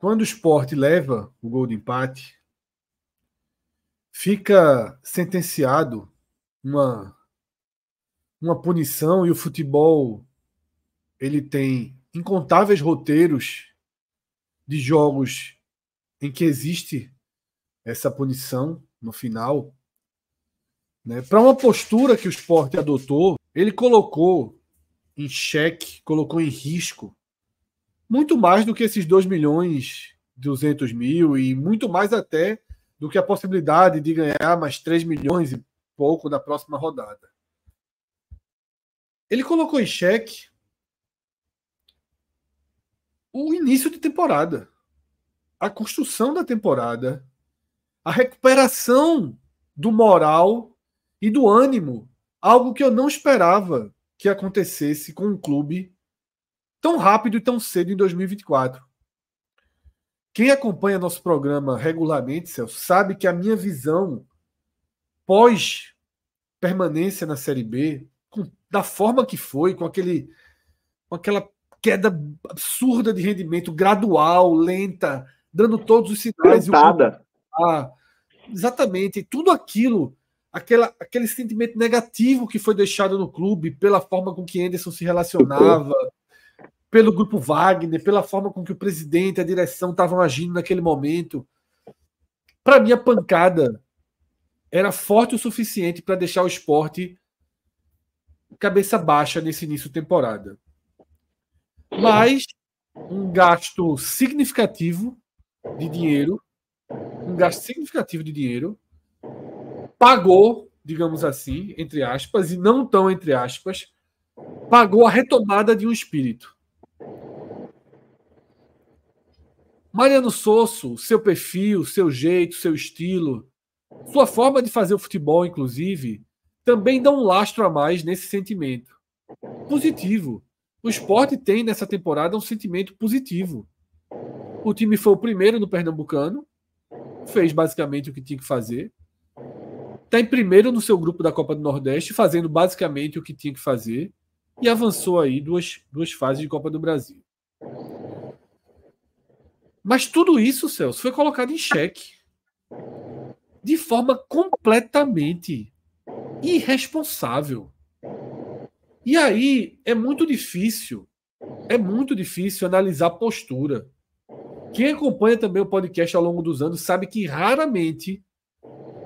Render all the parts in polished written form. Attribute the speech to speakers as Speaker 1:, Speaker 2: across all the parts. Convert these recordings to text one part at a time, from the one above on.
Speaker 1: quando o Sport leva o gol de empate, fica sentenciado uma punição, e o futebol ele tem incontáveis roteiros de jogos em que existe essa punição no final, né? Para uma postura que o Sport adotou, ele colocou em xeque, colocou em risco muito mais do que esses 2.200.000 e muito mais até do que a possibilidade de ganhar mais 3 milhões e pouco na próxima rodada. Ele colocou em xeque o início de temporada, a construção da temporada, a recuperação do moral e do ânimo, algo que eu não esperava que acontecesse com um clube tão rápido e tão cedo em 2024. Quem acompanha nosso programa regularmente, Celso, sabe que a minha visão pós permanência na Série B, da forma que foi, com aquela queda absurda de rendimento, gradual, lenta, dando todos os sinais. Exatamente, tudo aquilo, aquele sentimento negativo que foi deixado no clube pela forma com que Anderson se relacionava, pelo grupo Wagner, pela forma com que o presidente e a direção estavam agindo naquele momento. Para mim, a pancada era forte o suficiente para deixar o Sport cabeça baixa nesse início de temporada. Mas um gasto significativo de dinheiro, pagou, digamos assim, entre aspas, e não tão entre aspas, pagou a retomada de um espírito. Mariano Sosso, seu perfil, seu jeito, seu estilo, sua forma de fazer o futebol, inclusive, também dá um lastro a mais nesse sentimento. Positivo. O Sport tem nessa temporada um sentimento positivo. O time foi o primeiro no Pernambucano, fez basicamente o que tinha que fazer. Está em primeiro no seu grupo da Copa do Nordeste, fazendo basicamente o que tinha que fazer, e avançou aí duas fases de Copa do Brasil. Mas tudo isso, Celso, foi colocado em xeque de forma completamente irresponsável. E aí é muito difícil analisar postura. Quem acompanha também o podcast ao longo dos anos sabe que raramente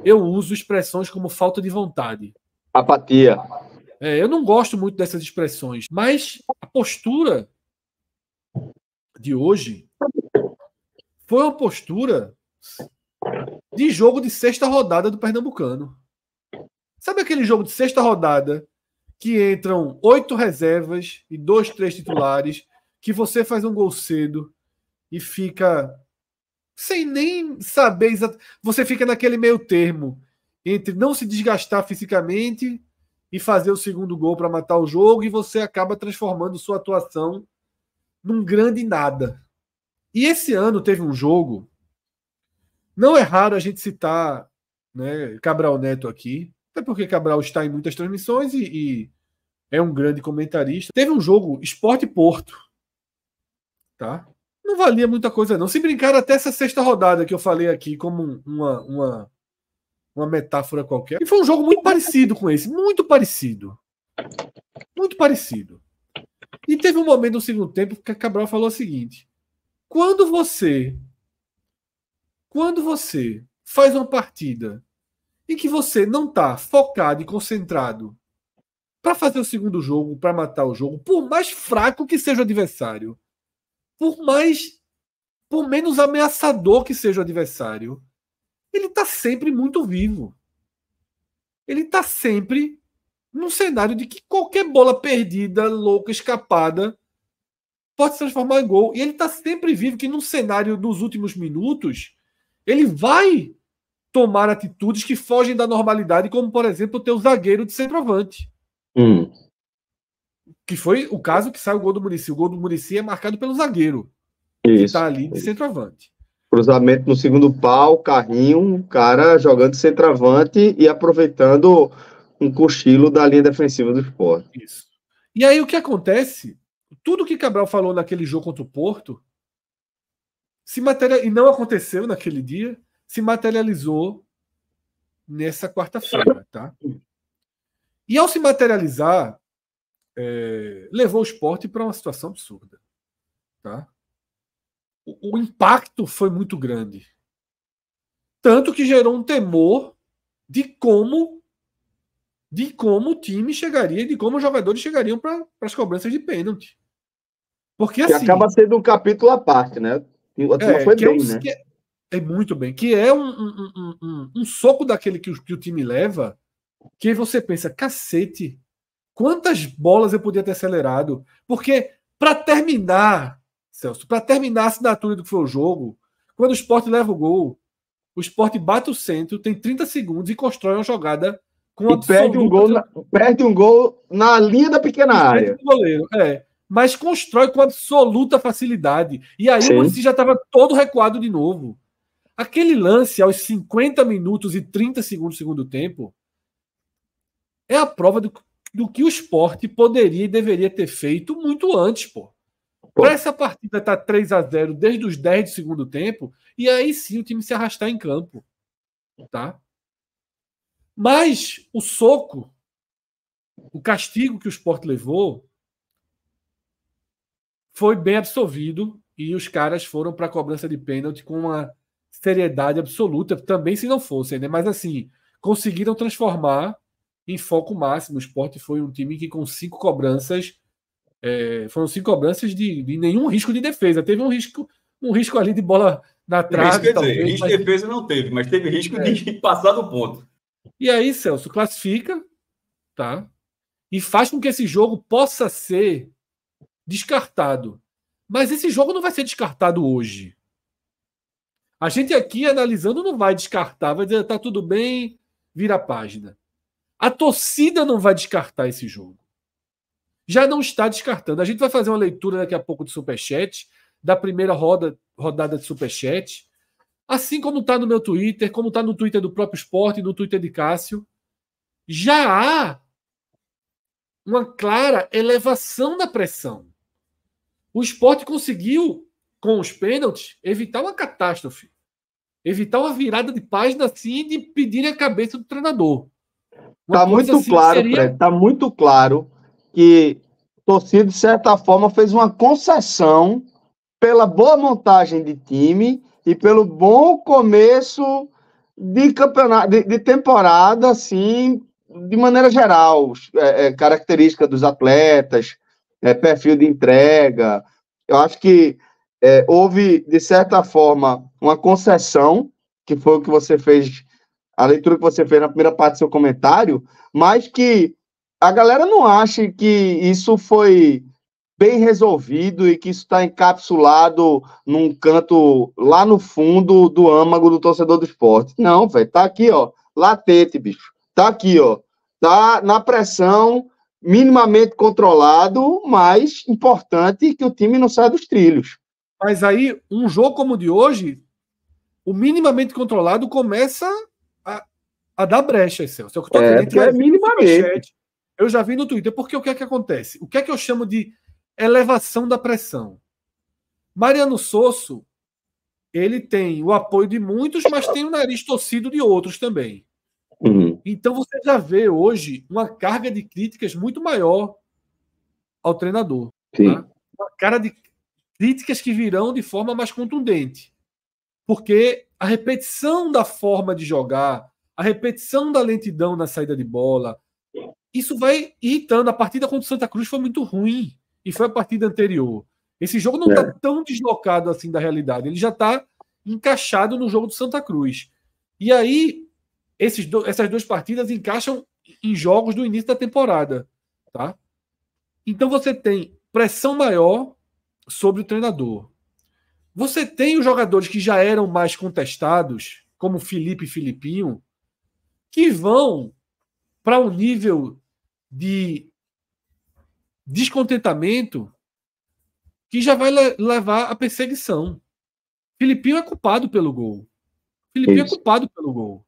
Speaker 1: eu uso expressões como falta de vontade.
Speaker 2: Apatia.
Speaker 1: Eu não gosto muito dessas expressões, mas a postura de hoje foi uma postura de jogo de sexta rodada do Pernambucano. Sabe aquele jogo de sexta rodada que entram 8 reservas e 2, 3 titulares, que você faz um gol cedo e fica sem nem saber exatamente. Você fica naquele meio termo entre não se desgastar fisicamente e fazer o segundo gol para matar o jogo, e você acaba transformando sua atuação num grande nada. E esse ano teve um jogo, não é raro a gente citar, né, Cabral Neto aqui, até porque Cabral está em muitas transmissões e é um grande comentarista. Teve um jogo Sport Porto, tá? Não valia muita coisa não. Se brincar até essa sexta rodada que eu falei aqui como uma metáfora qualquer. E foi um jogo muito parecido com esse, muito parecido. Muito parecido. E teve um momento no segundo tempo que a Cabral falou o seguinte: quando você faz uma partida em que você não está focado e concentrado para fazer o segundo jogo, para matar o jogo, por mais fraco que seja o adversário, por menos ameaçador que seja o adversário, ele está sempre muito vivo. Ele está sempre num cenário de que qualquer bola perdida, louca, escapada, pode se transformar em gol. E ele está sempre vivo, que num cenário dos últimos minutos, ele vai tomar atitudes que fogem da normalidade, como, por exemplo, o teu zagueiro de centroavante. Que foi o caso que sai o gol do Muricy. O gol do Muricy é marcado pelo zagueiro, que está ali de centroavante.
Speaker 2: Cruzamento no segundo pau, carrinho, um cara jogando de centroavante e aproveitando um cochilo da linha defensiva do Sport.
Speaker 1: Isso. E aí o que acontece? Tudo que Cabral falou naquele jogo contra o Porto e não aconteceu naquele dia, se materializou nessa quarta-feira, tá? E ao se materializar, levou o Sport para uma situação absurda, tá? O impacto foi muito grande, tanto que gerou um temor de como o time chegaria, de como os jogadores chegariam para as cobranças de pênalti. Porque
Speaker 2: que
Speaker 1: assim,
Speaker 2: acaba sendo um capítulo à parte, né? A turma foi bem, né?
Speaker 1: É muito bem. Que é um soco daquele que o time leva, que você pensa, cacete, quantas bolas eu podia ter acelerado? Porque, para terminar, Celso, para terminar a assinatura do que foi o jogo, quando o Sport leva o gol, o Sport bate o centro, tem 30 segundos e constrói uma jogada com
Speaker 2: e perde um gol na linha da pequena área.
Speaker 1: Do goleiro, mas constrói com absoluta facilidade. E aí
Speaker 2: Sim.
Speaker 1: o Muricy já estava todo recuado de novo. Aquele lance aos 50 minutos e 30 segundos do segundo tempo é a prova do que o Sport poderia e deveria ter feito muito antes, pô. Para essa partida estar 3-0 desde os 10 do segundo tempo, e aí sim o time se arrastar em campo. Tá? Mas o soco, o castigo que o Sport levou, foi bem absolvido e os caras foram para a cobrança de pênalti com uma seriedade absoluta, também se não fossem, né? Mas assim, conseguiram transformar em foco máximo. O Sport foi um time que com 5 cobranças, foram 5 cobranças de nenhum risco de defesa. Teve um risco ali de bola na trave.
Speaker 3: Isso quer dizer, risco de defesa não teve, mas teve risco de passar do ponto.
Speaker 1: E aí, Celso, classifica, tá? E faz com que esse jogo possa ser descartado. Mas esse jogo não vai ser descartado hoje. A gente aqui analisando não vai descartar, vai dizer, tá tudo bem, vira a página. A torcida não vai descartar esse jogo. Já não está descartando. A gente vai fazer uma leitura daqui a pouco do Superchat, da primeira rodada de Superchat, assim como está no meu Twitter, como está no Twitter do próprio Sport, no Twitter de Cássio. Já há uma clara elevação da pressão. O Sport conseguiu, com os pênaltis, evitar uma catástrofe. Evitar uma virada de página assim de pedir a cabeça do treinador.
Speaker 2: Está muito assim claro, Fred, está muito claro que a torcida, de certa forma, fez uma concessão pela boa montagem de time e pelo bom começo de campeonato, de temporada, assim, de maneira geral, característica dos atletas, perfil de entrega. Eu acho que houve, de certa forma, uma concessão, que foi o que você fez, a leitura que você fez na primeira parte do seu comentário, mas que a galera não acha que isso foi bem resolvido e que isso está encapsulado num canto lá no fundo do âmago do torcedor do esporte. Não, velho, tá aqui, ó, latente, bicho. Tá aqui, ó, tá na pressão, minimamente controlado, mas importante que o time não saia dos trilhos.
Speaker 1: Mas aí, um jogo como o de hoje, o minimamente controlado começa a dar brecha, Celso.
Speaker 2: É minimamente.
Speaker 1: Eu já vi no Twitter, porque o que é que acontece? O que é que eu chamo de elevação da pressão? Mariano Sosso, ele tem o apoio de muitos, mas tem o nariz torcido de outros também.
Speaker 2: Uhum.
Speaker 1: Então você já vê hoje uma carga de críticas muito maior ao treinador. Tá? Uma cara de críticas que virão de forma mais contundente. Porque a repetição da forma de jogar, a repetição da lentidão na saída de bola, isso vai irritando. A partida contra o Santa Cruz foi muito ruim. E foi a partida anterior. Esse jogo não está tão deslocado assim da realidade. Ele já está encaixado no jogo do Santa Cruz. E aí, essas duas partidas encaixam em jogos do início da temporada. Tá? Então você tem pressão maior sobre o treinador. Você tem os jogadores que já eram mais contestados, como Felipe e Filipinho, que vão para um nível de descontentamento que já vai levar à perseguição. Filipinho é culpado pelo gol. Filipinho é culpado pelo gol.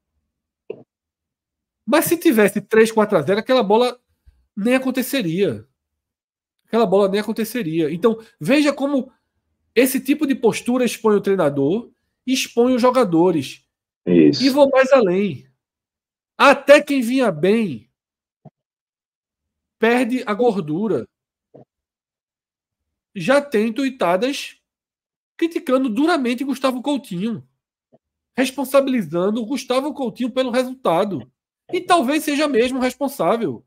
Speaker 1: Mas se tivesse 3-4-0, aquela bola nem aconteceria. Aquela bola nem aconteceria. Então, veja como Esse tipo de postura expõe o treinador, expõe os jogadores.
Speaker 2: Isso.
Speaker 1: E vou mais além. Até quem vinha bem perde a gordura. Já tem tuitadas criticando duramente Gustavo Coutinho, responsabilizando o Gustavo Coutinho pelo resultado. E talvez seja mesmo responsável.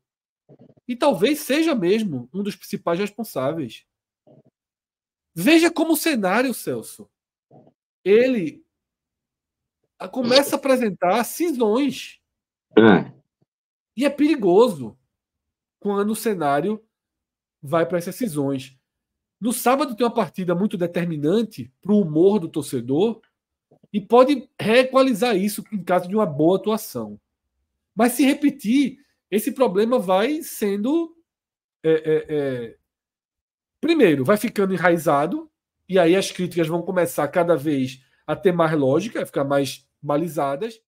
Speaker 1: E talvez seja mesmo um dos principais responsáveis. Veja como o cenário, Celso, ele começa a apresentar cisões. E é perigoso quando o cenário vai para essas cisões. No sábado tem uma partida muito determinante para o humor do torcedor e pode reequalizar isso em caso de uma boa atuação. Mas se repetir, esse problema vai sendo... Primeiro, vai ficando enraizado, e aí as críticas vão começar cada vez a ter mais lógica, a ficar mais balizadas.